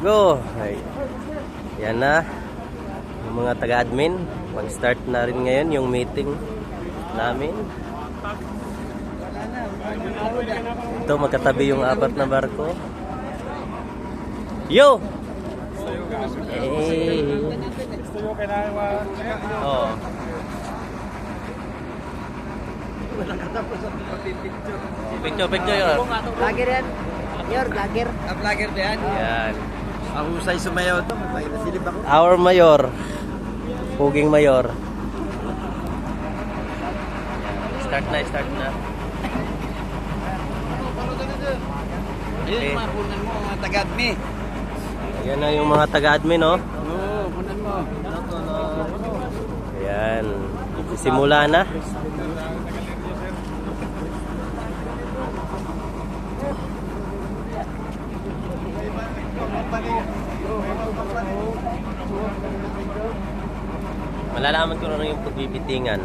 Go! Ay, yan na. Yung mga taga-admin. Mag-start na rin ngayon yung meeting namin. Ito, magkatabi yung apat na barko. Yo! Hey! Oh. Picture yun. Vlogger yan. Mayor, vlogger. Vlogger din. Yan. Ang husay sumayaw to. May nasilip ako. Our mayor. Puging mayor. Start na. Ayun yung mga punan mo, mga taga-admi. Ayan na yung mga taga-admin, oh. Oo, punan mo. Ayan. Simula na. Malalaman ko na yung pagbibitingan.